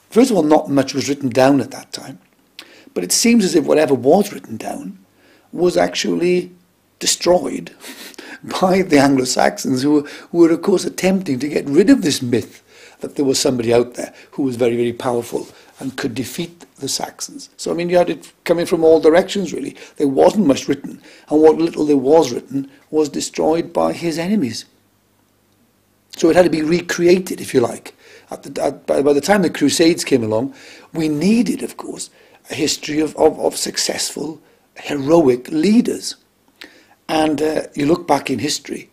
First of all, not much was written down at that time, but it seems as if whatever was written down was actually destroyed by the Anglo-Saxons, who were, of course, attempting to get rid of this myth that there was somebody out there who was very, very powerful and could defeat the Saxons. So, I mean, you had it coming from all directions, really. There wasn't much written, and what little there was written was destroyed by his enemies. So it had to be recreated, if you like. By the time the Crusades came along, we needed, of course, a history of successful, heroic leaders. And you look back in history,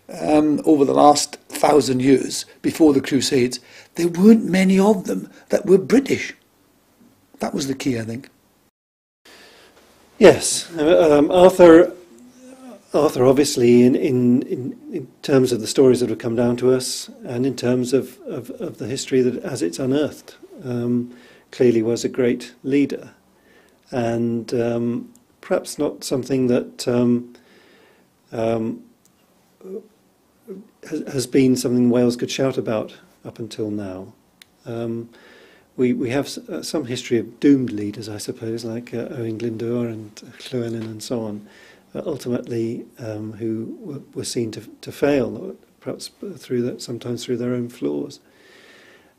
over the last 1,000 years, before the Crusades, there weren't many of them that were British. That was the key, I think. Yes, Arthur obviously, in terms of the stories that have come down to us, and in terms of the history that as it's unearthed, clearly was a great leader, and perhaps not something that has been something Wales could shout about up until now. We have some history of doomed leaders, I suppose, like Owain Glyndwr and Llewellyn and so on, ultimately who were seen to fail, perhaps sometimes through their own flaws.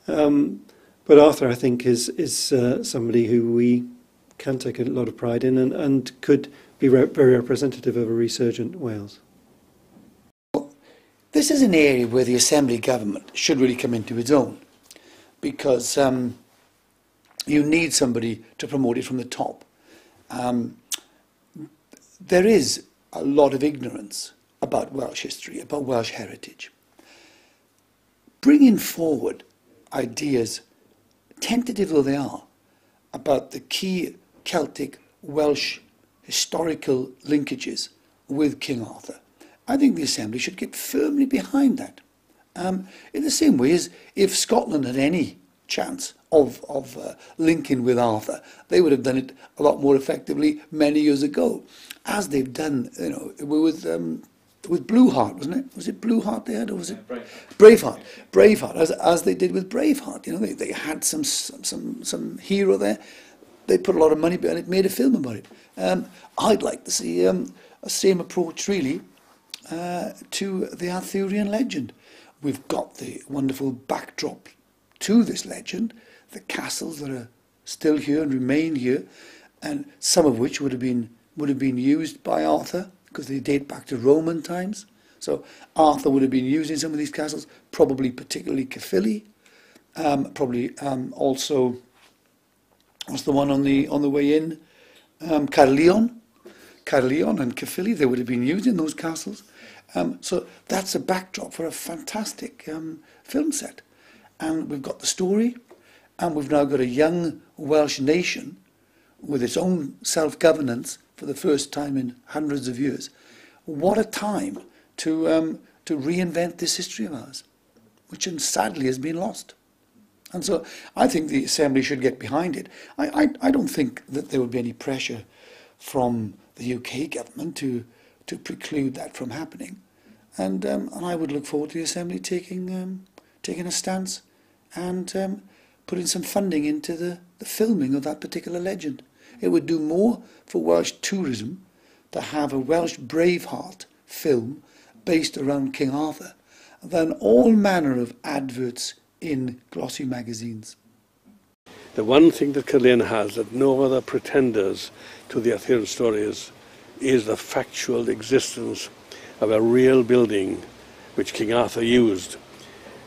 But Arthur, I think, is somebody who we can take a lot of pride in and could be very representative of a resurgent Wales. This is an area where the Assembly government should really come into its own, because you need somebody to promote it from the top. There is a lot of ignorance about Welsh history, about Welsh heritage. Bringing forward ideas, tentative though they are, about the key Celtic Welsh historical linkages with King Arthur, I think the Assembly should get firmly behind that. In the same way as if Scotland had any chance of linking with Arthur, they would have done it a lot more effectively many years ago, as they've done, you know, with Blueheart, wasn't it? Was it Blueheart they had, or was it Braveheart? Braveheart, as they did with Braveheart. You know, they had some hero there. They put a lot of money behind it, made a film about it. I'd like to see a same approach, really, to the Arthurian legend. We've got the wonderful backdrop to this legend, the castles that are still here and remain here, and some of which would have been used by Arthur because they date back to Roman times. So Arthur would have been using some of these castles, probably particularly Caerphilly, probably also what's the one on the way in, Caerleon and Caerphilly. They would have been using those castles. So that's a backdrop for a fantastic film set. And we've got the story, and we've now got a young Welsh nation with its own self-governance for the first time in hundreds of years. What a time to reinvent this history of ours, which sadly has been lost. And so I think the Assembly should get behind it. I don't think that there would be any pressure from the UK government to preclude that from happening. And I would look forward to the Assembly taking a stance and putting some funding into the filming of that particular legend. It would do more for Welsh tourism to have a Welsh Braveheart film based around King Arthur than all manner of adverts in glossy magazines. The one thing that Caerleon has that no other pretenders to the Arthurian stories is the factual existence of a real building which King Arthur used.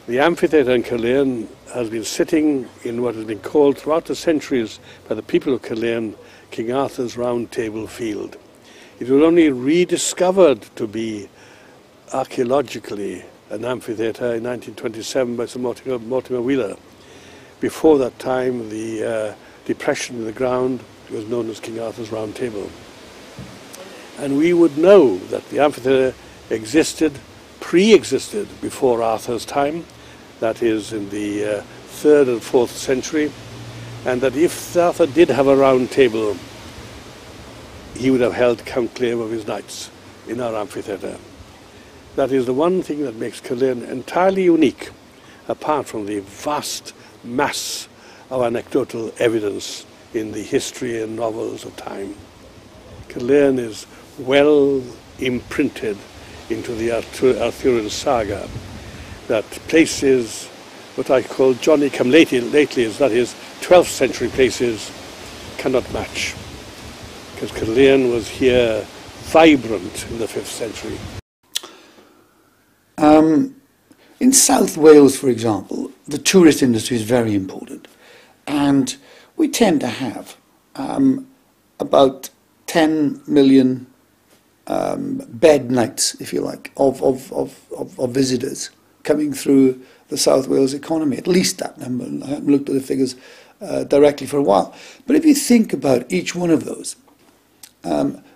The amphitheatre in Caerleon has been sitting in what has been called throughout the centuries by the people of Caerleon King Arthur's Round Table Field. It was only rediscovered to be archaeologically an amphitheatre in 1927 by Sir Mortimer Wheeler. Before that time, the depression in the ground was known as King Arthur's Round Table. And we would know that the amphitheatre pre-existed before Arthur's time, that is in the 3rd and 4th century, and that if Arthur did have a round table, he would have held conclave of his knights in our amphitheatre. That is the one thing that makes Caerleon entirely unique, apart from the vast mass of anecdotal evidence in the history and novels of time. Caerleon is well imprinted into the Arthurian saga, that places what I call Johnny come lately, that is 12th century places, cannot match. Because Caerleon was here vibrant in the 5th century. In South Wales, for example, the tourist industry is very important. And we tend to have about 10 million bed nights, if you like, of visitors coming through the South Wales economy, at least that number. I haven't looked at the figures directly for a while. But if you think about each one of those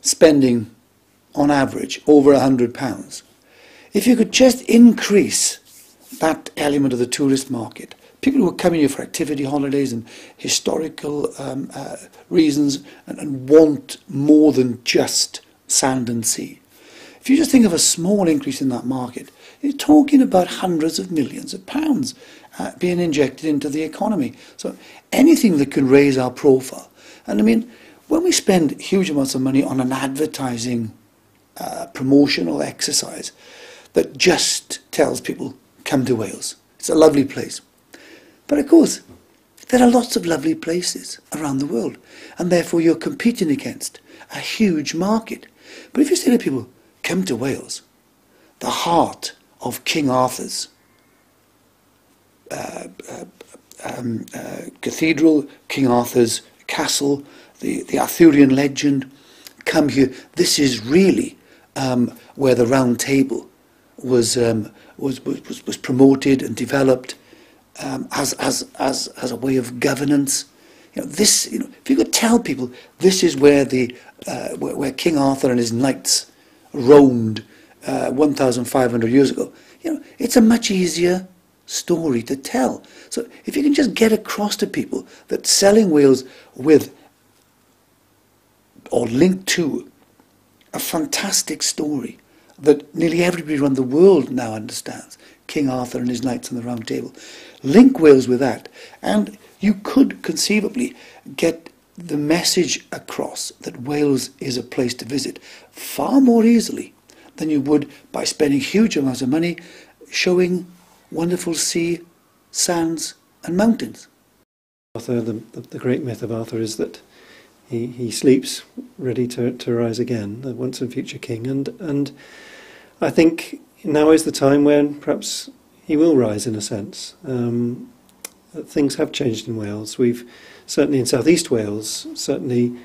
spending, on average, over £100, if you could just increase that element of the tourist market, people who are coming here for activity holidays and historical reasons and want more than just sand and sea. If you just think of a small increase in that market, you're talking about hundreds of millions of pounds being injected into the economy. So anything that can raise our profile. And I mean, when we spend huge amounts of money on an advertising promotional exercise that just tells people, come to Wales, it's a lovely place. But of course, there are lots of lovely places around the world, and therefore you're competing against a huge market. But if you say to people, come to Wales, the heart of King Arthur's cathedral, King Arthur's castle, the Arthurian legend, come here. This is really where the Round Table was promoted and developed as a way of governance. If you could tell people this is where where King Arthur and his knights roamed 1,500 years ago, it's a much easier story to tell. So if you can just get across to people that selling Wales with or linked to a fantastic story that nearly everybody around the world now understands, King Arthur and his knights on the Round Table, link Wales with that, and you could conceivably get the message across that Wales is a place to visit far more easily than you would by spending huge amounts of money showing wonderful sea, sands and mountains. Arthur, the great myth of Arthur is that he sleeps ready to rise again, the once and future king, and I think now is the time when perhaps he will rise in a sense. Things have changed in Wales. We've certainly in southeast Wales, certainly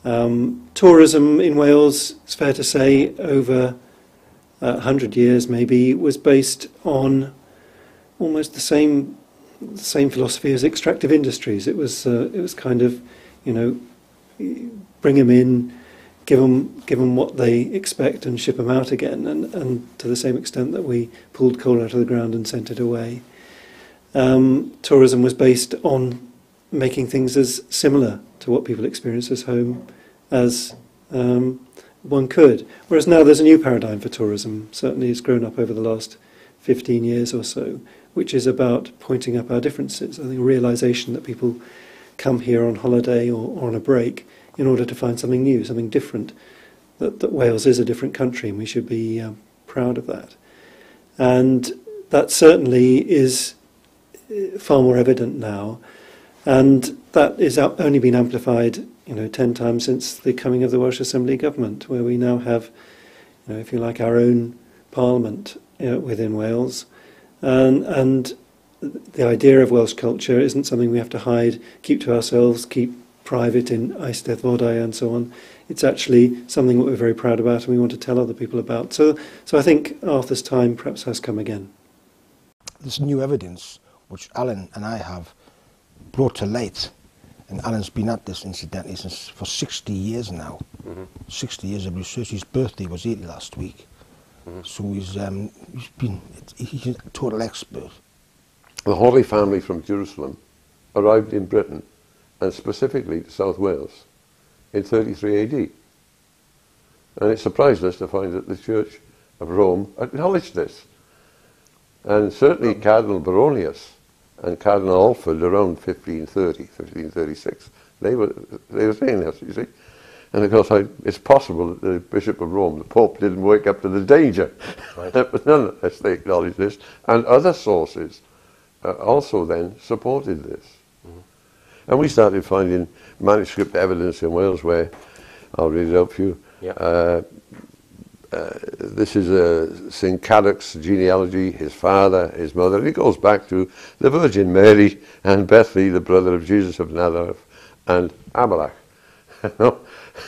tourism in Wales, it's fair to say, over 100 years maybe, was based on almost the same philosophy as extractive industries. It was kind of, bring them in, give them what they expect and ship them out again, and to the same extent that we pulled coal out of the ground and sent it away. Tourism was based on making things as similar to what people experience as home as one could. Whereas now there's a new paradigm for tourism, certainly it's grown up over the last 15 years or so, which is about pointing up our differences. I think a realisation that people come here on holiday or on a break in order to find something new, something different, that Wales is a different country and we should be proud of that. And that certainly is far more evident now, and that is only been amplified 10 times since the coming of the Welsh Assembly government, where we now have, if you like, our own parliament within Wales, and the idea of Welsh culture isn't something we have to hide, keep to ourselves, keep private in Eisteddfodau and so on. It's actually something that we're very proud about and we want to tell other people about. So I think Arthur's time perhaps has come again. This new evidence, which Alan and I have brought to light, and Alan's been at this incidentally for 60 years now. 60 years of research. His birthday was 80 last week. So he's a total expert. The Holy Family from Jerusalem arrived in Britain, and specifically to South Wales, in 33 AD. And it surprised us to find that the Church of Rome acknowledged this. And certainly Cardinal Baronius and Cardinal Alford around 1530, 1536. They were saying this, you see. And of course, it's possible that the Bishop of Rome, the Pope, didn't wake up to the danger. Right. But nonetheless, they acknowledged this. And other sources also then supported this. And we started finding manuscript evidence in Wales where, I'll read it out for you. Yeah. This is St. Cadoc's genealogy, his father, his mother. And it goes back to the Virgin Mary and Bethany, the brother of Jesus of Nazareth, and Amalek.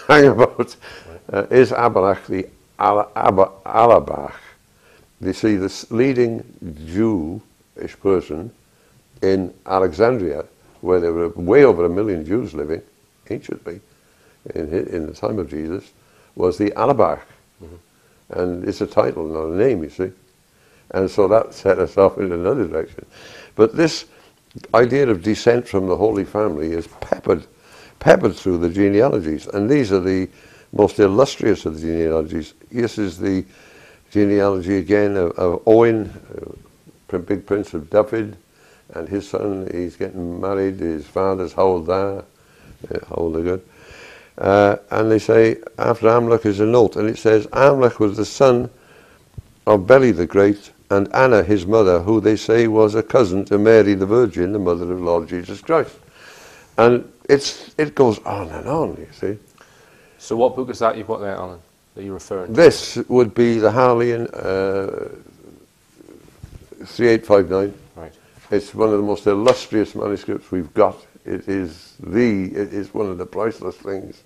Hang about. Is Amalek the Alabach? You see, this leading Jewish person in Alexandria, where there were way over 1 million Jews living, anciently, in the time of Jesus, was the Alabach. And it's a title, not a name, you see. And so that set us off in another direction. But this idea of descent from the Holy Family is peppered through the genealogies. And these are the most illustrious of the genealogies. This is the genealogy again of Owen, big prince of Dyfed, and his son, he's getting married. His father's Howell there, Howell the Good. And they say, after Amalek is a note, and it says, Amalek was the son of Beli the Great, and Anna, his mother, who they say was a cousin to Mary the Virgin, the mother of Lord Jesus Christ. And it goes on and on, you see. So what book is that you've got there, Alan, that you're referring to? This would be the Harleian 3859. Right. It's one of the most illustrious manuscripts we've got. It is one of the priceless things.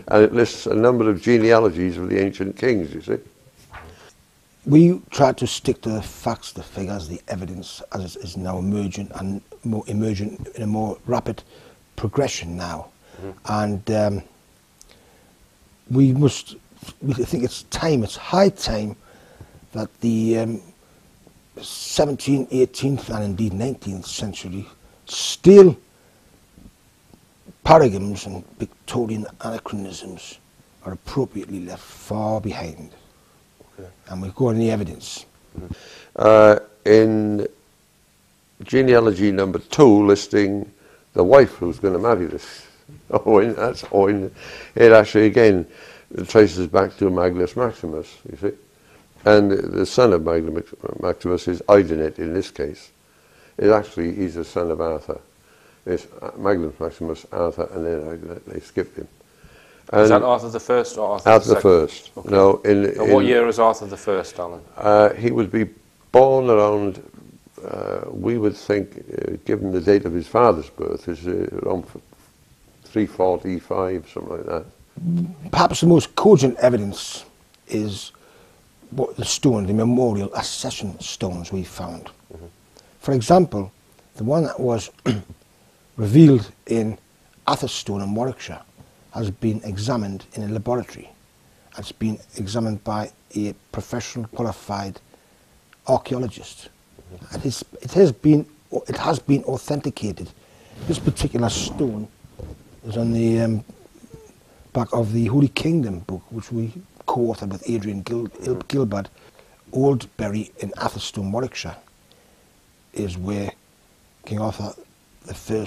And it lists a number of genealogies of the ancient kings, you see. We try to stick to the facts, the figures, the evidence as it is now emerging and more emerging in a more rapid progression now. And we think it's high time that the 17th, 18th and indeed 19th century still paradigms and Victorian anachronisms are appropriately left far behind. Okay. And we've got any evidence. In genealogy number 2, listing the wife who's going to marry this Owen, that's Owen, it actually again traces back to Magnus Maximus, you see. And the son of Magnus Maximus is Idenit in this case. He's the son of Arthur. It's Magnus Maximus, Arthur, and then they skipped him. And is that Arthur the First or Arthur the First? Okay. No, and what year is Arthur the First, Alan? He would be born around, we would think, given the date of his father's birth, is around 345, something like that. Perhaps the most cogent evidence is what the memorial accession stones we found. For example, the one that was revealed in Atherstone in Warwickshire has been examined in a laboratory. It's been examined by a professional qualified archaeologist. It has been authenticated. This particular stone is on the back of the Holy Kingdom book, which we co-authored with Adrian Gilbert. Oldbury in Atherstone, Warwickshire, is where King Arthur I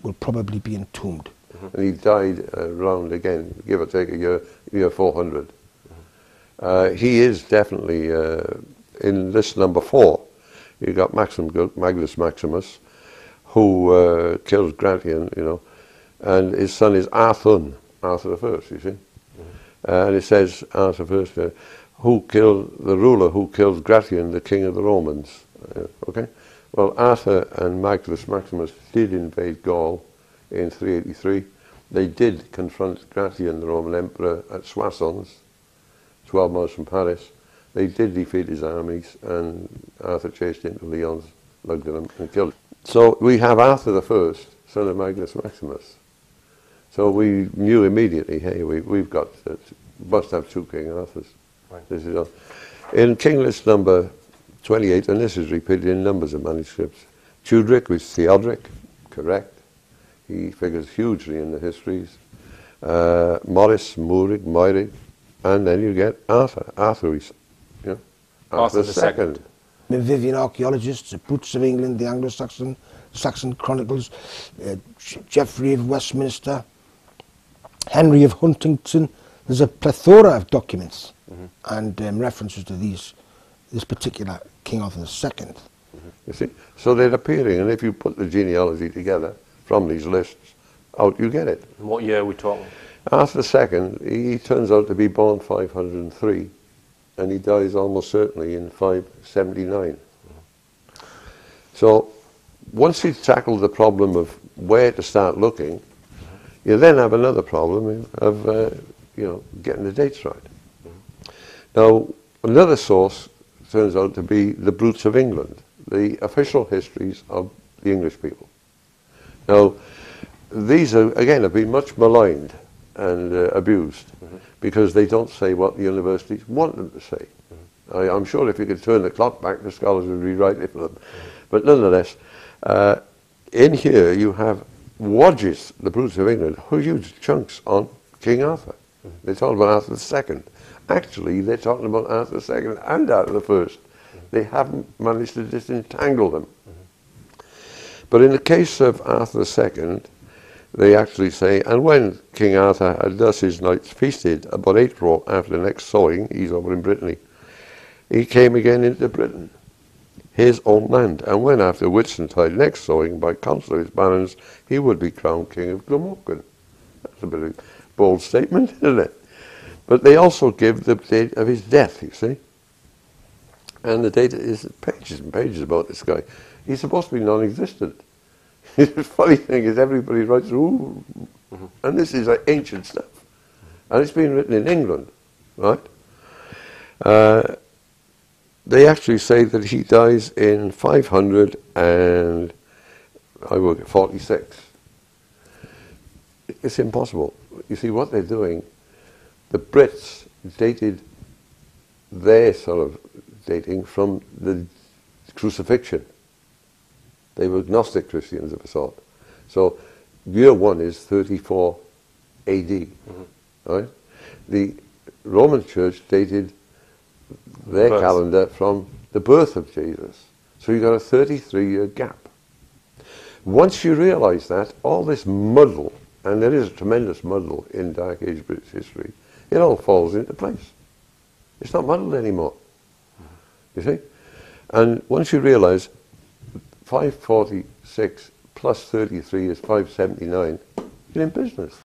will probably be entombed. And he died around, again, give or take a year 400. He is definitely, in list number 4, you got Magnus Maximus, who killed Gratian, you know, and his son is Arthur I, you see. And it says Arthur I, the ruler who killed Gratian, the king of the Romans. Okay? Well, Arthur and Magnus Maximus did invade Gaul in 383. They did confront Gratian, the Roman emperor, at Soissons, 12 miles from Paris. They did defeat his armies, and Arthur chased into Lyons, lugged him and killed him. So we have Arthur I, son of Magnus Maximus. So we knew immediately, hey, we've got, must have 2 King Arthurs. Right. This is in King List number 28, and this is repeated in numbers of manuscripts. Tudric was Theodoric, correct. He figures hugely in the histories. Maurice, Murig, Myrig, and then you get Arthur. Arthur is, you know, Arthur II. The Vivian archaeologists, the Boots of England, the Anglo-Saxon Saxon Chronicles, Geoffrey of Westminster, Henry of Huntington. There's a plethora of documents and references to this particular King Arthur II. You see, so they're appearing, and if you put the genealogy together from these lists, out you get it. And what year are we talking? Arthur II, he turns out to be born 503, and he dies almost certainly in 579. So once you tackle the problem of where to start looking, you then have another problem of getting the dates right. Now, another source turns out to be the Brutes of England, the official histories of the English people. Now, these are, again, have been much maligned and abused because they don't say what the universities want them to say. I'm sure if you could turn the clock back, the scholars would rewrite it for them. But nonetheless, in here you have Wadges, the Brutes of England, huge chunks on King Arthur. They're talking about Arthur II. Actually, they're talking about Arthur II and Arthur I. They haven't managed to disentangle them. But in the case of Arthur II, they actually say, and when King Arthur had thus his knights feasted, about April after the next sowing, he's over in Brittany, he came again into Britain, his own land, and when after Whitsuntide next sowing, by counsel of his barons, he would be crowned King of Glamorgan. That's a bit of a bold statement, isn't it? But they also give the date of his death, you see. And the date is pages and pages about this guy. He's supposed to be non-existent. The funny thing is everybody writes, ooh, and this is like ancient stuff. And it's been written in England, right? They actually say that he dies in 546. It's impossible. You see, what they're doing, the Brits dated their sort of dating from the crucifixion. They were Gnostic Christians of a sort. So year one is 34 AD, right? The Roman Church dated their calendar from the birth of Jesus. So you've got a 33-year gap. Once you realise that, all this muddle, and there is a tremendous muddle in Dark Age British history, it all falls into place. It's not muddled anymore, you see? And once you realise 546 plus 33 is 579, you're in business.